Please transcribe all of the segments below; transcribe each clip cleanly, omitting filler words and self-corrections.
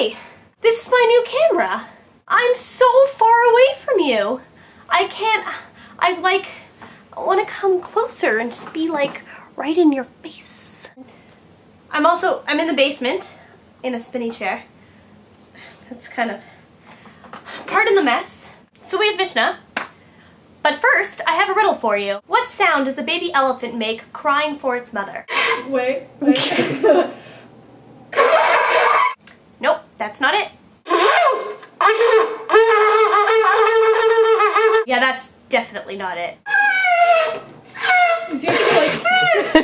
Hey, this is my new camera. I'm so far away from you. I want to come closer and just be like right in your face. I'm in the basement in a spinny chair. That's kind of part of the mess. So we have Mishnah. But first, I have a riddle for you. What sound does a baby elephant make crying for its mother? Wait. Nope, that's not it. Yeah, that's definitely not it. Do you have to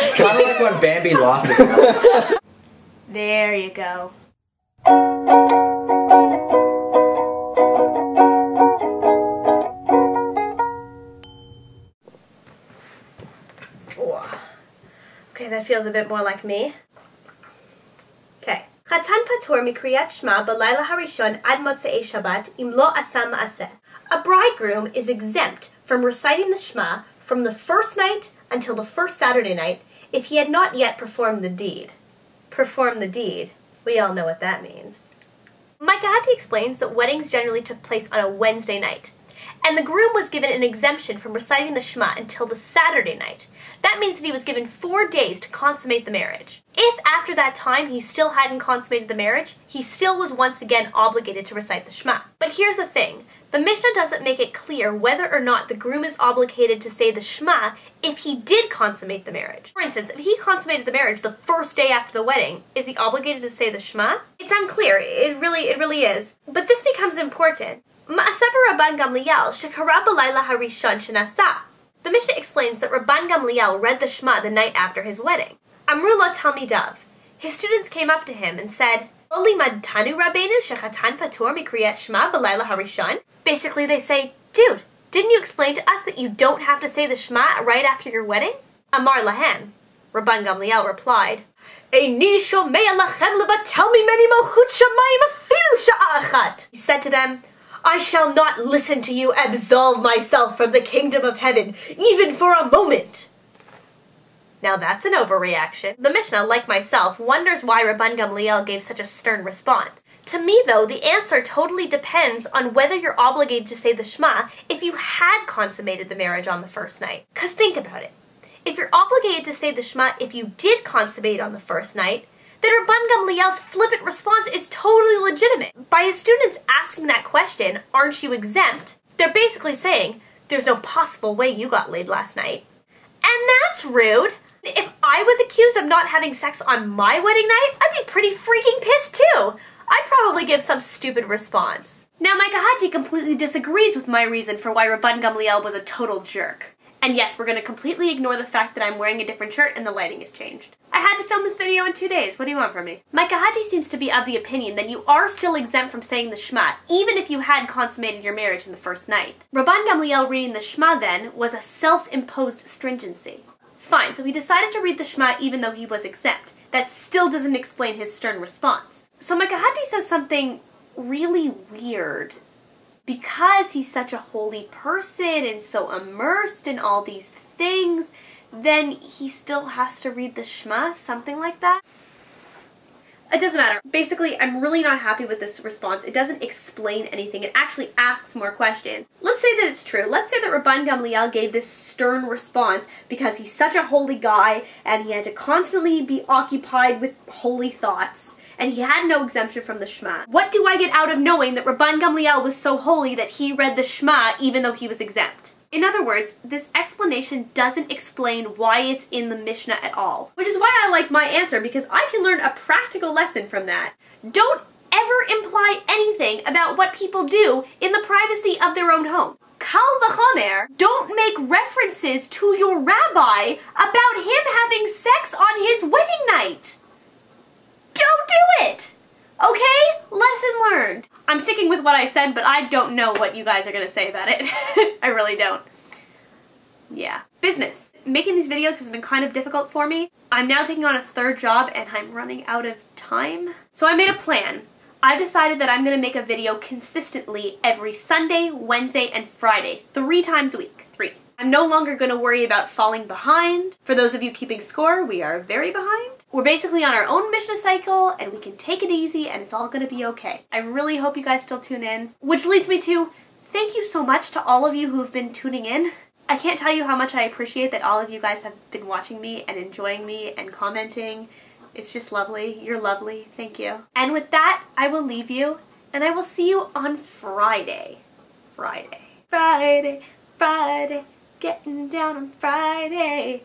It's kind of like when Bambi lost his There you go. Okay, that feels a bit more like me. Okay. Chatan patur mikriyat shema b'layla harishon ad motzei Shabbat im lo asam ma'aseh. A bridegroom is exempt from reciting the Shema from the first night until the first Saturday night if he had not yet performed the deed. Perform the deed. We all know what that means. Mikahati explains that weddings generally took place on a Wednesday night, and the groom was given an exemption from reciting the Shema until the Saturday night. That means that he was given 4 days to consummate the marriage. If after that time he still hadn't consummated the marriage, he still was once again obligated to recite the Shema. But here's the thing. The Mishnah doesn't make it clear whether or not the groom is obligated to say the Shema if he did consummate the marriage. For instance, if he consummated the marriage the first day after the wedding, is he obligated to say the Shema? It's unclear. It really is. But this becomes important. Ma'aseh Rabban Gamliel shekara b'layla harishon shenasa. The Mishnah explains that Rabban Gamliel read the Shema the night after his wedding. Amru lo talmidav. His students came up to him and said, Lo limadtanu rabbeinu shechatan patur mikriyat Shema b'layla harishon. Basically, they say, dude, didn't you explain to us that you don't have to say the Shema right after your wedding? Amar lahem. Rabban Gamliel replied, Eini shomea lachem levatel mimeni malchut shamayim afilu sha'a achat. He said to them, I shall not listen to you absolve myself from the kingdom of heaven, even for a moment. Now that's an overreaction. The Mishnah, like myself, wonders why Rabban Gamliel gave such a stern response. To me, though, the answer totally depends on whether you're obligated to say the Shema if you had consummated the marriage on the first night. 'Cause think about it. If you're obligated to say the Shema if you did consummate on the first night, then Rabban Gamliel's flippant response is totally legitimate. By his students asking that question, aren't you exempt? They're basically saying, there's no possible way you got laid last night. And that's rude. If I was accused of not having sex on my wedding night, I'd be pretty freaking pissed too. I'd probably give some stupid response. Now, Mikahati completely disagrees with my reason for why Rabban Gamliel was a total jerk. And yes, we're going to completely ignore the fact that I'm wearing a different shirt and the lighting has changed. I had to film this video in 2 days. What do you want from me? Mikahati seems to be of the opinion that you are still exempt from saying the Shema, even if you had consummated your marriage in the first night. Rabban Gamliel reading the Shema, then, was a self-imposed stringency. Fine, so he decided to read the Shema even though he was exempt. That still doesn't explain his stern response. So Mikahati says something really weird. Because he's such a holy person and so immersed in all these things, then he still has to read the Shema, something like that. It doesn't matter. Basically, I'm really not happy with this response. It doesn't explain anything. It actually asks more questions. Let's say that it's true. Let's say that Rabban Gamliel gave this stern response because he's such a holy guy and he had to constantly be occupied with holy thoughts, and he had no exemption from the Shema. What do I get out of knowing that Rabban Gamliel was so holy that he read the Shema even though he was exempt? In other words, this explanation doesn't explain why it's in the Mishnah at all. Which is why I like my answer, because I can learn a practical lesson from that. Don't ever imply anything about what people do in the privacy of their own home. Kal v'chomer, don't make references to your rabbi about him having sex on his wedding night. Don't do it! Okay? Lesson learned. I'm sticking with what I said, but I don't know what you guys are going to say about it. I really don't. Yeah. Business. Making these videos has been kind of difficult for me. I'm now taking on a third job and I'm running out of time. So I made a plan. I've decided that I'm going to make a video consistently every Sunday, Wednesday, and Friday. 3 times a week. 3. I'm no longer going to worry about falling behind. For those of you keeping score, we are very behind. We're basically on our own Mishnah cycle and we can take it easy and it's all gonna be okay. I really hope you guys still tune in. Which leads me to thank you so much to all of you who've been tuning in. I can't tell you how much I appreciate that all of you guys have been watching me and enjoying me and commenting. It's just lovely. You're lovely. Thank you. And with that, I will leave you and I will see you on Friday. Friday. Getting down on Friday.